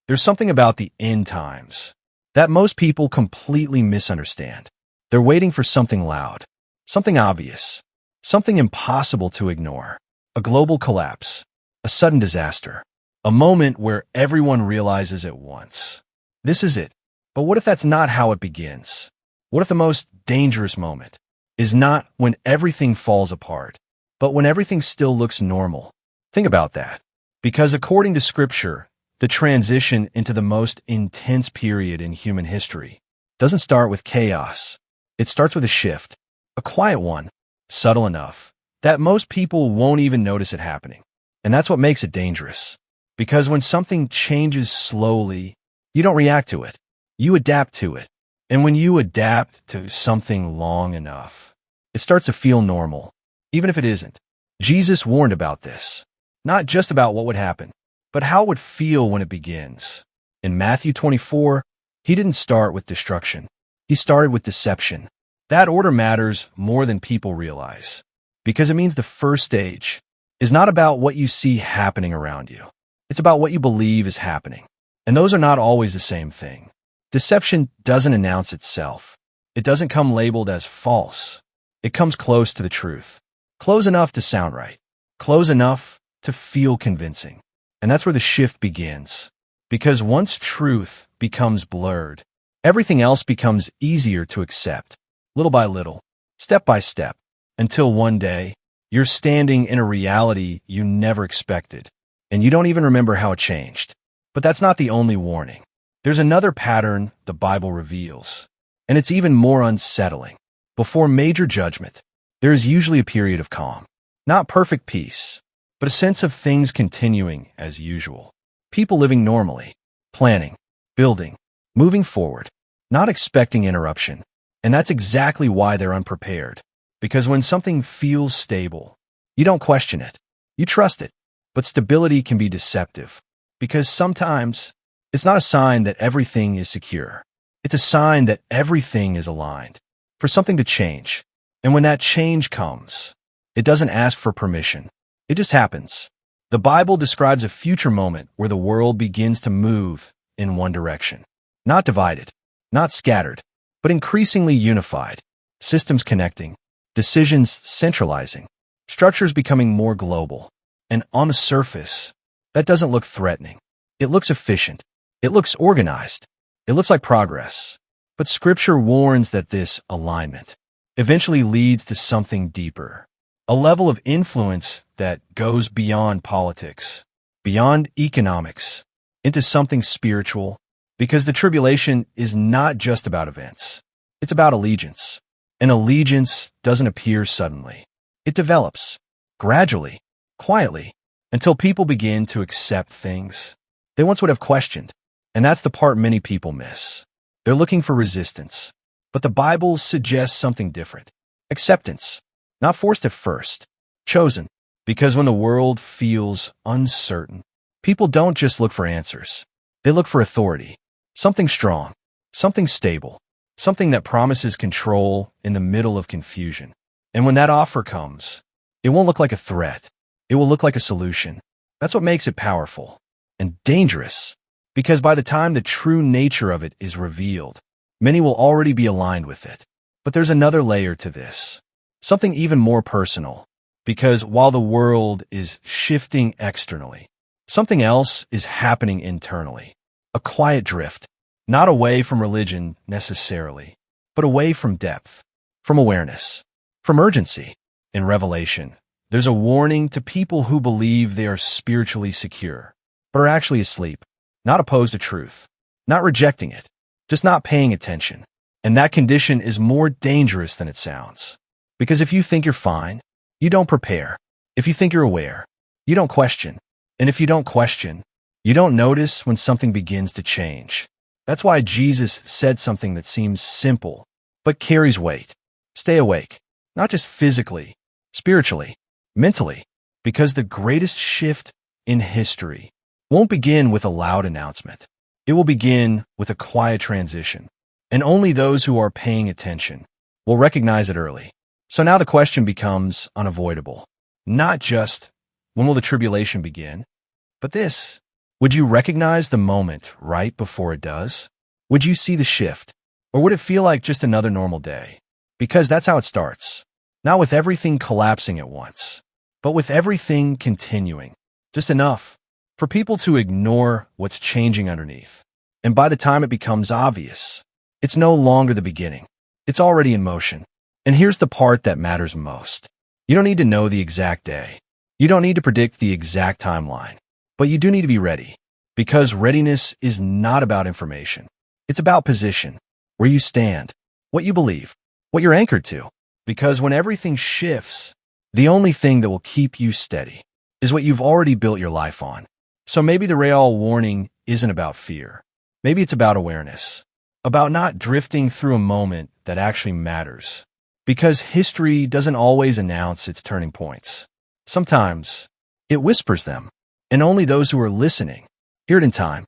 There's something about the end times that most people completely misunderstand. They're waiting for something loud, something obvious, something impossible to ignore. A global collapse, a sudden disaster, a moment where everyone realizes at once. This is it. But what if that's not how it begins? What if the most dangerous moment is not when everything falls apart, but when everything still looks normal? Think about that. Because according to Scripture, the transition into the most intense period in human history doesn't start with chaos. It starts with a shift, a quiet one, subtle enough that most people won't even notice it happening. And that's what makes it dangerous. Because when something changes slowly, you don't react to it. You adapt to it. And when you adapt to something long enough, it starts to feel normal, even if it isn't. Jesus warned about this, not just about what would happen, but how it would feel when it begins. In Matthew 24, he didn't start with destruction. He started with deception. That order matters more than people realize, because it means the first stage is not about what you see happening around you. It's about what you believe is happening. And those are not always the same thing. Deception doesn't announce itself. It doesn't come labeled as false. It comes close to the truth. Close enough to sound right. Close enough to feel convincing. And that's where the shift begins. Because once truth becomes blurred, everything else becomes easier to accept, little by little, step by step, until one day, you're standing in a reality you never expected, and you don't even remember how it changed. But that's not the only warning. There's another pattern the Bible reveals, and it's even more unsettling. Before major judgment, there is usually a period of calm. Not perfect peace, but a sense of things continuing as usual. People living normally, planning, building, moving forward, not expecting interruption. And that's exactly why they're unprepared. Because when something feels stable, you don't question it. You trust it. But stability can be deceptive. Because sometimes it's not a sign that everything is secure. It's a sign that everything is aligned for something to change. And when that change comes, it doesn't ask for permission. It just happens. The Bible describes a future moment where the world begins to move in one direction. Not divided, not scattered, but increasingly unified. Systems connecting, decisions centralizing, structures becoming more global. And on the surface, that doesn't look threatening. It looks efficient. It looks organized. It looks like progress. But Scripture warns that this alignment eventually leads to something deeper. A level of influence that goes beyond politics, beyond economics, into something spiritual, because the tribulation is not just about events. It's about allegiance. And allegiance doesn't appear suddenly. It develops, gradually, quietly, until people begin to accept things they once would have questioned. And that's the part many people miss. They're looking for resistance. But the Bible suggests something different. Acceptance. Not forced at first, chosen, because when the world feels uncertain, people don't just look for answers. They look for authority, something strong, something stable, something that promises control in the middle of confusion. And when that offer comes, it won't look like a threat. It will look like a solution. That's what makes it powerful and dangerous, because by the time the true nature of it is revealed, many will already be aligned with it. But there's another layer to this. Something even more personal, because while the world is shifting externally, something else is happening internally. A quiet drift, not away from religion necessarily, but away from depth, from awareness, from urgency. In Revelation, there's a warning to people who believe they are spiritually secure, but are actually asleep, not opposed to truth, not rejecting it, just not paying attention. And that condition is more dangerous than it sounds. Because if you think you're fine, you don't prepare. If you think you're aware, you don't question. And if you don't question, you don't notice when something begins to change. That's why Jesus said something that seems simple, but carries weight. Stay awake, not just physically, spiritually, mentally, because the greatest shift in history won't begin with a loud announcement. It will begin with a quiet transition. And only those who are paying attention will recognize it early. So now the question becomes unavoidable. Not just, when will the tribulation begin? But this, Would you recognize the moment right before it does? Would you see the shift? Or would it feel like just another normal day? Because that's how it starts. Not with everything collapsing at once, but with everything continuing. Just enough for people to ignore what's changing underneath. And by the time it becomes obvious, it's no longer the beginning. It's already in motion. And here's the part that matters most. You don't need to know the exact day. You don't need to predict the exact timeline. But you do need to be ready. Because readiness is not about information. It's about position, where you stand, what you believe, what you're anchored to. Because when everything shifts, the only thing that will keep you steady is what you've already built your life on. So maybe the real warning isn't about fear. Maybe it's about awareness, about not drifting through a moment that actually matters. Because history doesn't always announce its turning points. Sometimes it whispers them, and only those who are listening hear it in time.